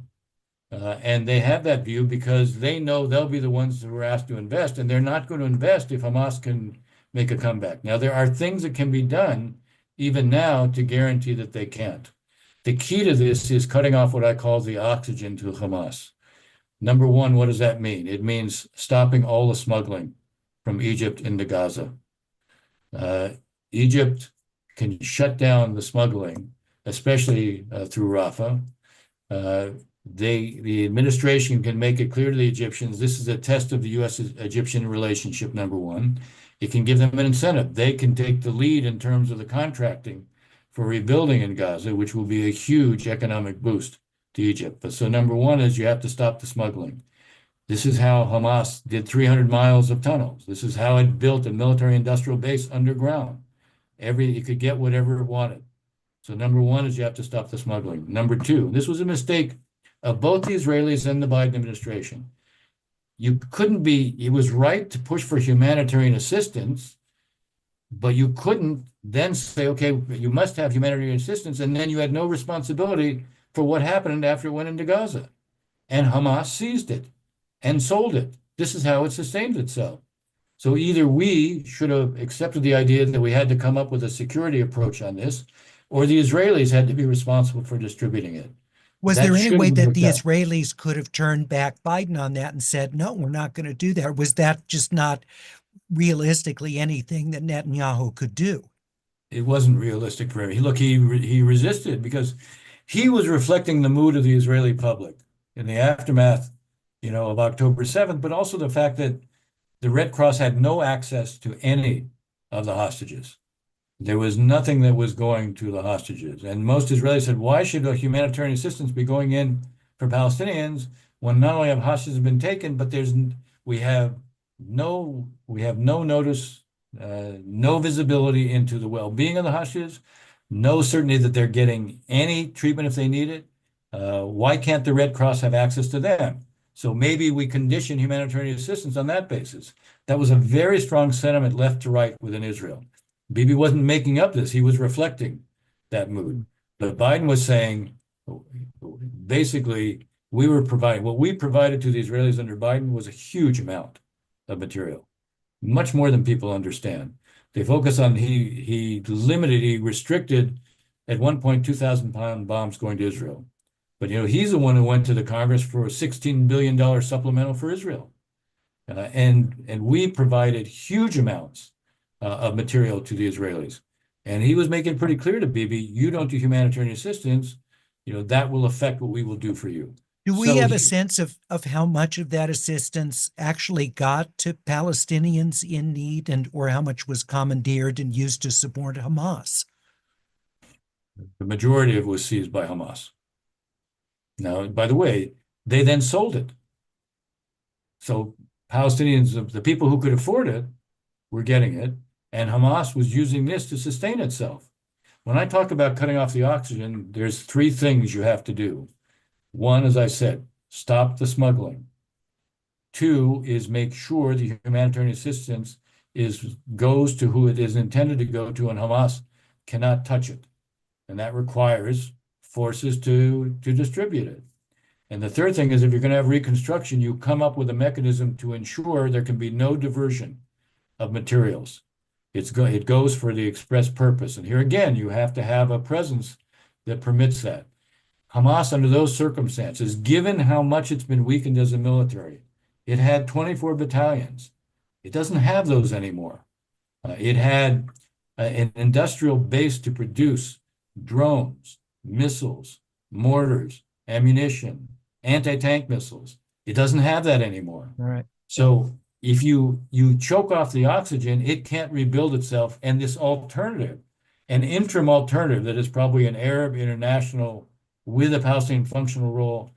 And they have that view because they know they'll be the ones who are asked to invest, and they're not going to invest if Hamas can make a comeback. Now, there are things that can be done even now to guarantee that they can't. The key to this is cutting off what I call the oxygen to Hamas. Number one, what does that mean? It means stopping all the smuggling from Egypt into Gaza. Egypt can shut down the smuggling, especially through Rafah. The administration can make it clear to the Egyptians, this is a test of the U.S.-Egyptian relationship, number one. It can give them an incentive. They can take the lead in terms of the contracting for rebuilding in Gaza, which will be a huge economic boost to Egypt. But so number one is you have to stop the smuggling. This is how Hamas did 300 miles of tunnels. This is how it built a military industrial base underground. It could get whatever it wanted. So number one is you have to stop the smuggling. Number two, this was a mistake of both the Israelis and the Biden administration. It was right to push for humanitarian assistance, but you couldn't then say, okay, you must have humanitarian assistance, and then you had no responsibility for what happened after it went into Gaza. And Hamas seized it and sold it. This is how it sustained itself. So either we should have accepted the idea that we had to come up with a security approach on this, or the Israelis had to be responsible for distributing it. Was there any way that the Israelis could have turned back Biden on that and said, no, we're not going to do that? Or was that just not realistically anything that Netanyahu could do? It wasn't realistic for him. Look, he resisted because he was reflecting the mood of the Israeli public in the aftermath, of October 7th, but also the fact that the Red Cross had no access to any of the hostages. There was nothing that was going to the hostages. And most Israelis said, why should humanitarian assistance be going in for Palestinians when not only have hostages been taken, but we have no notice, no visibility into the well-being of the hostages, no certainty that they're getting any treatment if they need it. Why can't the Red Cross have access to them? So maybe we condition humanitarian assistance on that basis. That was a very strong sentiment left to right within Israel. Bibi wasn't making up this. He was reflecting that mood. But Biden was saying, basically, what we provided to the Israelis under Biden was a huge amount of material, much more than people understand. They focus on he restricted at one point 2,000-pound bombs going to Israel. But he's the one who went to the Congress for a $16 billion supplemental for Israel. And we provided huge amounts of material to the Israelis. And he was making it pretty clear to Bibi, you don't do humanitarian assistance, that will affect what we will do for you. Do we have a sense of how much of that assistance actually got to Palestinians in need, or how much was commandeered and used to support Hamas? The majority of it was seized by Hamas. Now, by the way, they then sold it. So Palestinians, the people who could afford it, were getting it, and Hamas was using this to sustain itself. When I talk about cutting off the oxygen, there's 3 things you have to do. 1, as I said, stop the smuggling. 2 is make sure the humanitarian assistance goes to who it is intended to go to, and Hamas cannot touch it. And that requires forces to distribute it. And the 3rd thing is, if you're going to have reconstruction, you come up with a mechanism to ensure there can be no diversion of materials. It goes for the express purpose. And here again, you have to have a presence that permits that. Hamas, under those circumstances, given how much it's been weakened as a military, it had 24 battalions. It doesn't have those anymore. It had an industrial base to produce drones, missiles, mortars, ammunition, anti-tank missiles. It doesn't have that anymore. All right. So if you choke off the oxygen, it can't rebuild itself. And this alternative, an interim alternative that is probably an Arab international with a Palestinian functional role,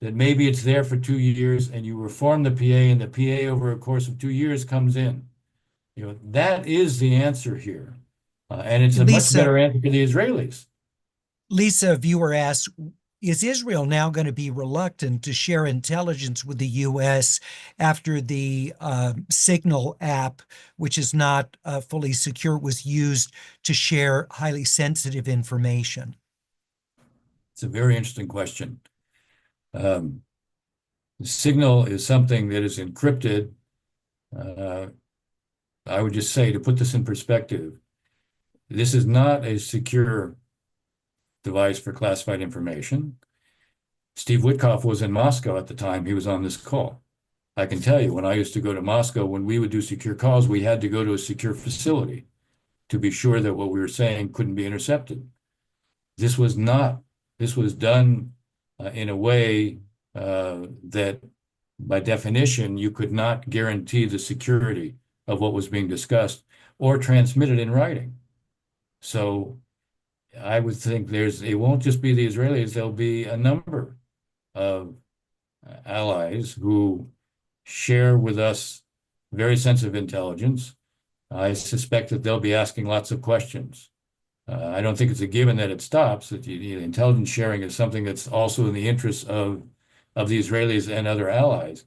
that maybe it's there for 2 years and you reform the PA, and the PA over a course of 2 years comes in. That is the answer here. And it's a much better answer for the Israelis. Lisa, a viewer asks, is Israel now going to be reluctant to share intelligence with the U.S. after the Signal app, which is not fully secure, was used to share highly sensitive information? It's a very interesting question. Signal is something that is encrypted. I would just say, to put this in perspective, this is not a secure device for classified information. Steve Witkoff was in Moscow at the time he was on this call. I can tell you, when I used to go to Moscow, when we would do secure calls, we had to go to a secure facility to be sure that what we were saying couldn't be intercepted. This was done in a way that, by definition, you could not guarantee the security of what was being discussed or transmitted in writing. So I would think it won't just be the Israelis, there'll be a number of allies who share with us very sensitive intelligence. I suspect that they'll be asking lots of questions. I don't think it's a given that it stops. That intelligence sharing is something that's also in the interests of the Israelis and other allies.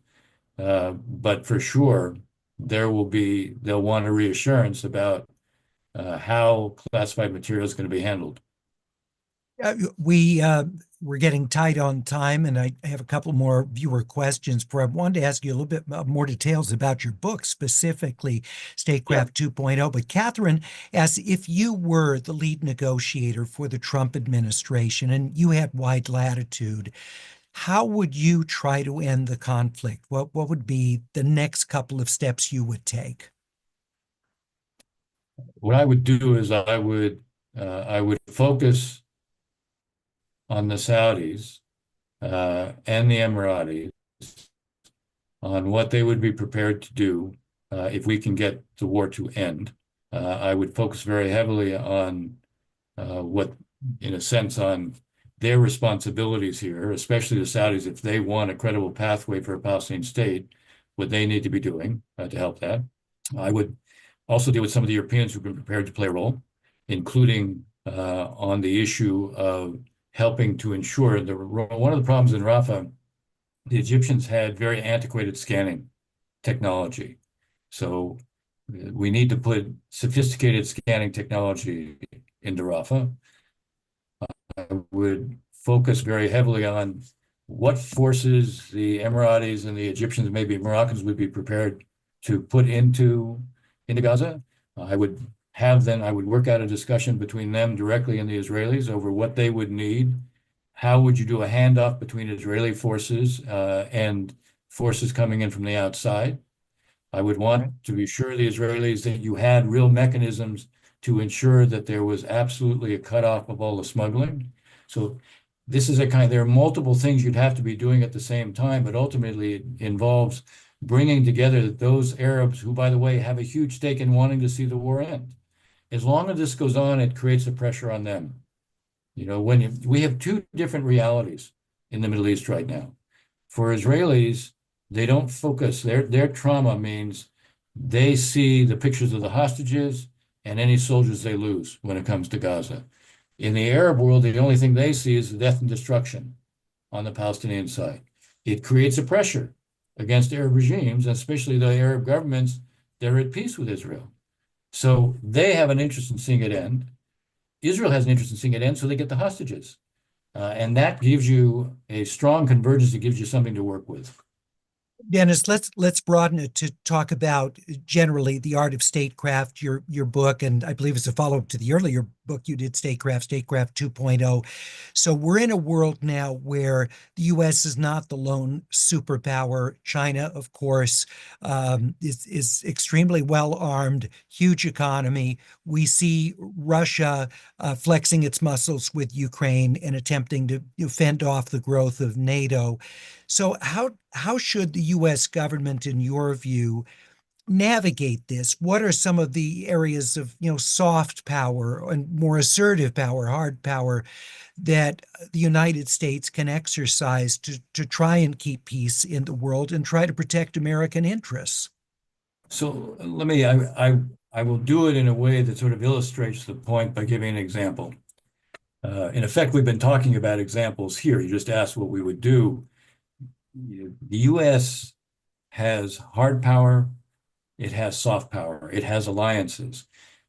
But for sure, they'll want a reassurance about how classified material is going to be handled. We're getting tight on time, and I have a couple more viewer questions. I wanted to ask you a little bit more details about your book, specifically Statecraft 2.0. But Catherine asks, if you were the lead negotiator for the Trump administration and you had wide latitude, how would you try to end the conflict? What would be the next couple of steps you would take? What I would do is I would focus on the Saudis and the Emiratis on what they would be prepared to do if we can get the war to end. I would focus very heavily on on their responsibilities here, especially the Saudis, if they want a credible pathway for a Palestinian state, what they need to be doing to help that. I would also deal with some of the Europeans who've been prepared to play a role, including on the issue of helping to ensure one of the problems in Rafah, the Egyptians had very antiquated scanning technology. So we need to put sophisticated scanning technology into Rafah. I would focus very heavily on what forces the Emiratis and the Egyptians, maybe Moroccans, would be prepared to put into Gaza. I would I would work out a discussion between them directly and the Israelis over what they would need. How would you do a handoff between Israeli forces and forces coming in from the outside? I would want to be sure the Israelis that you had real mechanisms to ensure that there was absolutely a cutoff of all the smuggling. So this is there are multiple things you'd have to be doing at the same time, but ultimately it involves bringing together those Arabs who, by the way, have a huge stake in wanting to see the war end. As long as this goes on, it creates a pressure on them. We have two different realities in the Middle East right now. For Israelis, they don't focus. Their trauma means they see the pictures of the hostages and any soldiers they lose when it comes to Gaza. In the Arab world, the only thing they see is the death and destruction on the Palestinian side. It creates a pressure against Arab regimes, especially the Arab governments that are at peace with Israel. So they have an interest in seeing it end. Israel has an interest in seeing it end, so they get the hostages. And that gives you a strong convergence. It gives you something to work with. Dennis, let's broaden it to talk about generally the art of statecraft, your book, and I believe it's a follow-up to the earlier book you did, Statecraft 2.0. So we're in a world now where the U.S. is not the lone superpower. China, of course, is extremely well armed, huge economy. We see Russia flexing its muscles with Ukraine and attempting to fend off the growth of NATO. So how should the U.S. government, in your view, navigate this? What are some of the areas of soft power and more assertive power, hard power, that the United States can exercise to try and keep peace in the world and try to protect American interests? So I will do it in a way that sort of illustrates the point by giving an example. In effect, we've been talking about examples here. You just asked what we would do. The U.S. has hard power, it has soft power, it has alliances.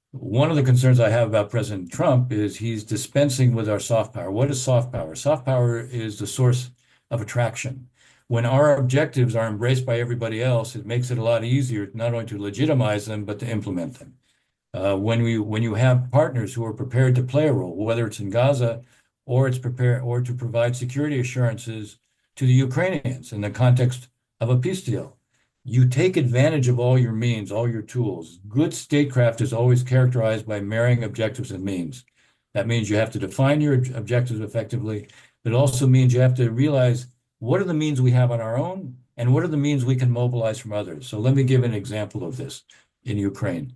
One of the concerns I have about President Trump is he's dispensing with our soft power. What is soft power? Soft power is the source of attraction. When our objectives are embraced by everybody else, it makes it a lot easier not only to legitimize them, but to implement them. When you have partners who are prepared to play a role, whether it's in Gaza or it's prepared or to provide security assurances to the Ukrainians in the context of a peace deal. You take advantage of all your means, all your tools. Good statecraft is always characterized by marrying objectives and means. That means you have to define your objectives effectively, but it also means you have to realize what are the means we have on our own and what are the means we can mobilize from others. So let me give an example of this in Ukraine.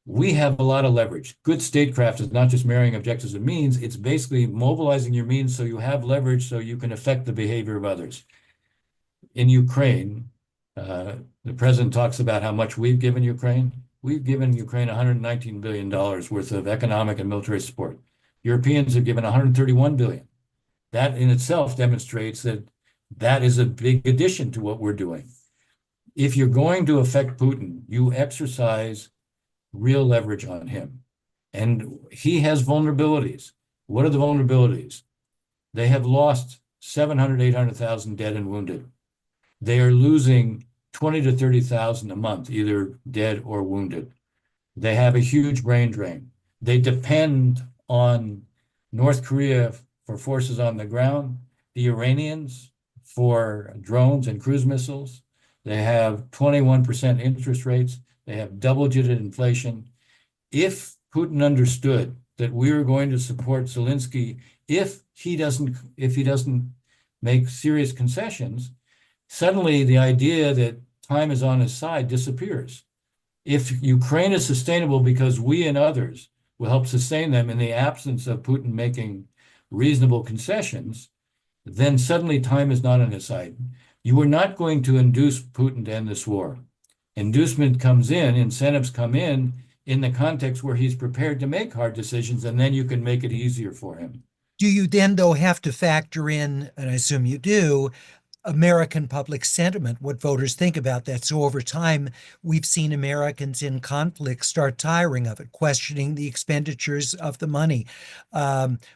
We have a lot of leverage. Good statecraft is not just marrying objectives and means, it's basically mobilizing your means so you have leverage so you can affect the behavior of others. In Ukraine, the president talks about how much we've given Ukraine. We've given Ukraine $119 billion worth of economic and military support. Europeans have given $131 billion. That in itself demonstrates that that is a big addition to what we're doing. If you're going to affect Putin, you exercise real leverage on him. And he has vulnerabilities. What are the vulnerabilities? They have lost 700, 800,000 dead and wounded. They are losing 20 to 30,000 a month, either dead or wounded. They have a huge brain drain. They depend on North Korea for forces on the ground, the Iranians for drones and cruise missiles. They have 21% interest rates. They have double-digit inflation. If Putin understood that we were going to support Zelensky, if he doesn't make serious concessions, suddenly the idea that time is on his side disappears. If Ukraine is sustainable because we and others will help sustain them in the absence of Putin making reasonable concessions, then suddenly time is not on his side. You are not going to induce Putin to end this war. Inducement comes in, incentives come in the context where he's prepared to make hard decisions, and then you can make it easier for him. Do you then, though, have to factor in, and I assume you do, American public sentiment, what voters think about that? So over time, we've seen Americans in conflict start tiring of it, questioning the expenditures of the money.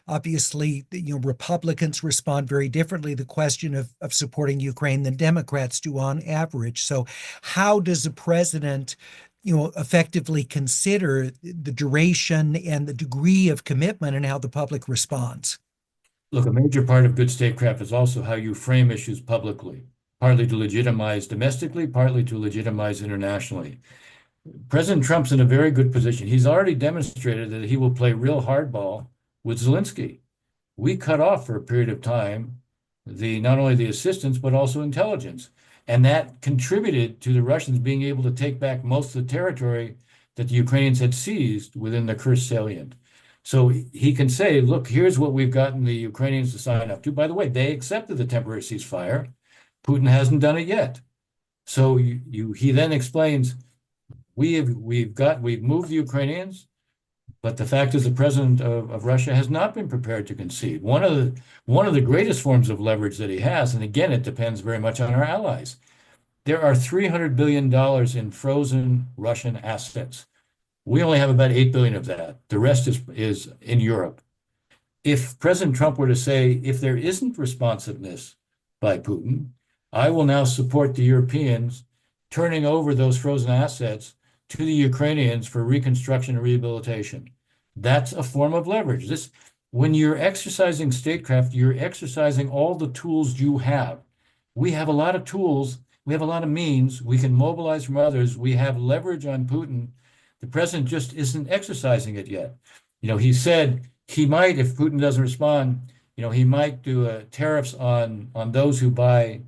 Obviously, Republicans respond very differently to the question of supporting Ukraine than Democrats do on average. So how does a president effectively consider the duration and the degree of commitment and how the public responds. Look, a major part of good statecraft is also how you frame issues publicly, partly to legitimize domestically, partly to legitimize internationally. President Trump's in a very good position. He's already demonstrated that he will play real hardball with Zelensky. We cut off for a period of time not only the assistance, but also intelligence. And that contributed to the Russians being able to take back most of the territory that the Ukrainians had seized within the Kursk salient. So he can say, look, here's what we've gotten the Ukrainians to sign up to. By the way, they accepted the temporary ceasefire. Putin hasn't done it yet. So he then explains, we've moved the Ukrainians, but the fact is the president of Russia has not been prepared to concede. One of the greatest forms of leverage that he has, and again, it depends very much on our allies. There are $300 billion in frozen Russian assets. We only have about 8 billion of that. The rest is in Europe. If President Trump were to say, if there isn't responsiveness by Putin, I will now support the Europeans turning over those frozen assets to the Ukrainians for reconstruction and rehabilitation. That's a form of leverage. When you're exercising statecraft, you're exercising all the tools you have. We have a lot of tools. We have a lot of means. We can mobilize from others. We have leverage on Putin. The president just isn't exercising it yet. He said he might, if Putin doesn't respond, he might do tariffs on those who buy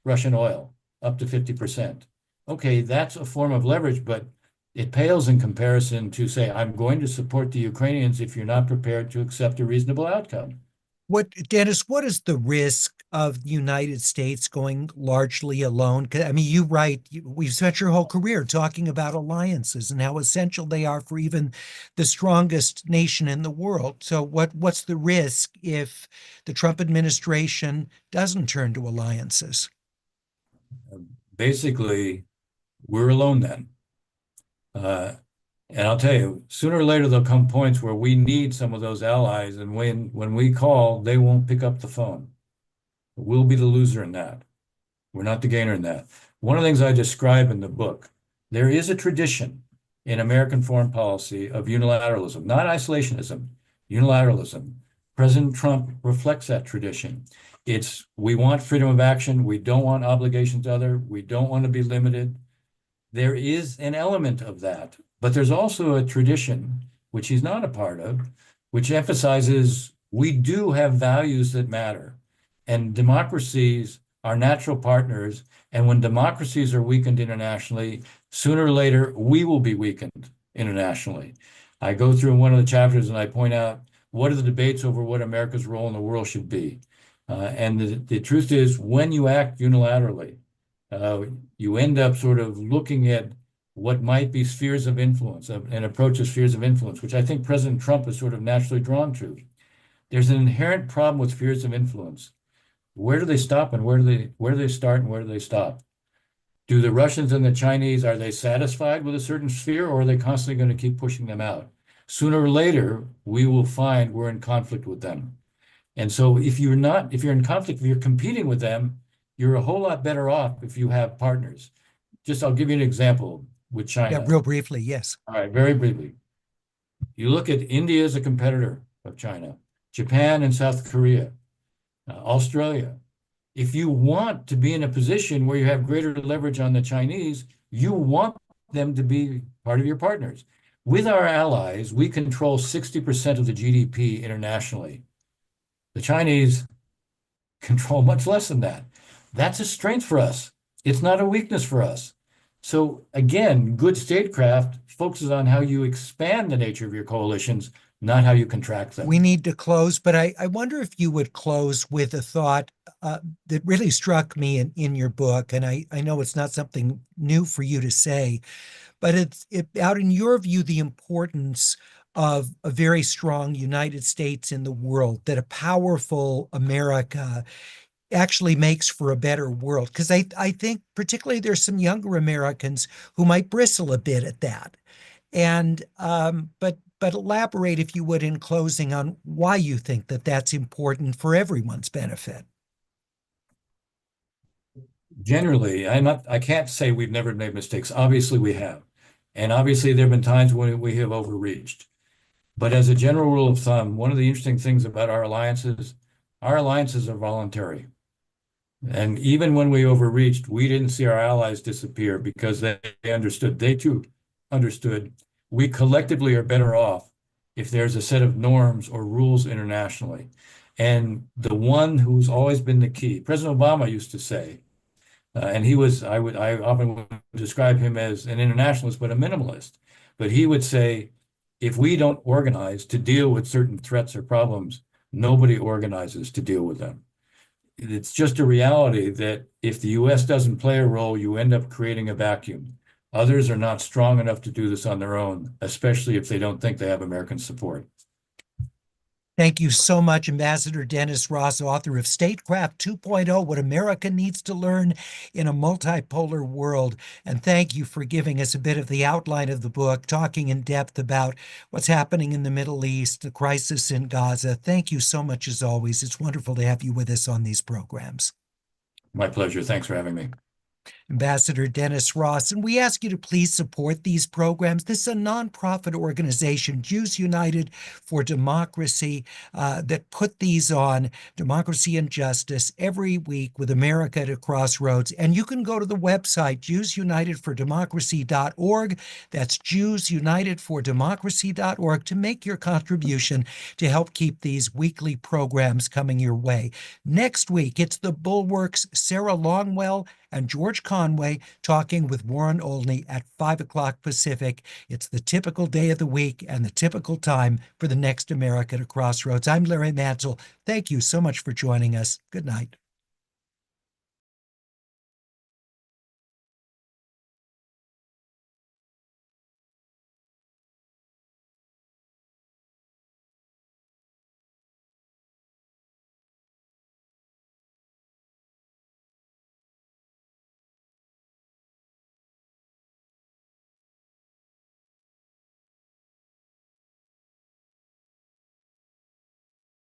Russian oil up to 50%. Okay, that's a form of leverage, but it pales in comparison to say, I'm going to support the Ukrainians if you're not prepared to accept a reasonable outcome. Dennis, what is the risk of the United States going largely alone? I mean, you write, we've spent your whole career talking about alliances and how essential they are for even the strongest nation in the world. So what's the risk if the Trump administration doesn't turn to alliances? Basically, we're alone then. And I'll tell you, sooner or later, there'll come points where we need some of those allies. And when we call, they won't pick up the phone. We'll be the loser in that. We're not the gainer in that. One of the things I describe in the book, there is a tradition in American foreign policy of unilateralism, not isolationism, unilateralism. President Trump reflects that tradition. We want freedom of action. We don't want obligations to others. We don't want to be limited. There is an element of that, but there's also a tradition, which he's not a part of, which emphasizes we do have values that matter. And democracies are natural partners. And when democracies are weakened internationally, sooner or later, we will be weakened internationally. I go through one of the chapters and I point out what are the debates over what America's role in the world should be. And the truth is, when you act unilaterally, you end up sort of looking at what might be spheres of influence, an approach to spheres of influence, which I think President Trump is sort of naturally drawn to. There's an inherent problem with spheres of influence. Where do they stop and where do they start and where do they stop? Do the Russians and the Chinese, are they satisfied with a certain sphere, or are they constantly going to keep pushing them out? Sooner or later, we will find we're in conflict with them. And so if you're in conflict, if you're competing with them, you're a whole lot better off if you have partners. I'll give you an example with China. Yeah, real briefly, yes. All right, very briefly. You look at India as a competitor of China, Japan and South Korea, Australia. If you want to be in a position where you have greater leverage on the Chinese, you want them to be part of your partners. With our allies, we control 60% of the GDP internationally. The Chinese control much less than that. That's a strength for us. It's not a weakness for us. So again, good statecraft focuses on how you expand the nature of your coalitions, not how you contract them. We need to close, but I wonder if you would close with a thought that really struck me in your book. And I know it's not something new for you to say, but it's out in your view, the importance of a very strong United States in the world, that a powerful America actually makes for a better world. Because I think particularly there's some younger Americans who might bristle a bit at that. And but elaborate, if you would, in closing on why you think that that's important for everyone's benefit. Generally, I can't say we've never made mistakes. Obviously, we have. And obviously, there have been times when we have overreached. But as a general rule of thumb, one of the interesting things about our alliances are voluntary. And even when we overreached, we didn't see our allies disappear because they understood, they too understood, we collectively are better off if there's a set of norms or rules internationally. And the one who's always been the key, President Obama used to say, and I often would describe him as an internationalist, but a minimalist. But he would say, if we don't organize to deal with certain threats or problems, nobody organizes to deal with them. It's just a reality that if the US doesn't play a role, you end up creating a vacuum. Others are not strong enough to do this on their own, especially if they don't think they have American support. Thank you so much, Ambassador Dennis Ross, author of Statecraft 2.0, What America Needs to Learn in a Multipolar World. And thank you for giving us a bit of the outline of the book, talking in depth about what's happening in the Middle East, the crisis in Gaza. Thank you so much, as always. It's wonderful to have you with us on these programs. My pleasure. Thanks for having me. Ambassador Dennis Ross, and we ask you to please support these programs. This is a nonprofit organization, Jews United for Democracy, that put these on, Democracy and Justice, every week with America at a Crossroads. And you can go to the website, JewsUnitedForDemocracy.org. That's JewsUnitedForDemocracy.org to make your contribution to help keep these weekly programs coming your way. Next week, it's the Bulwark's Sarah Longwell and George Conway talking with Warren Olney at 5 o'clock Pacific. It's the typical day of the week and the typical time for the next America at a Crossroads. I'm Larry Mantle. Thank you so much for joining us. Good night.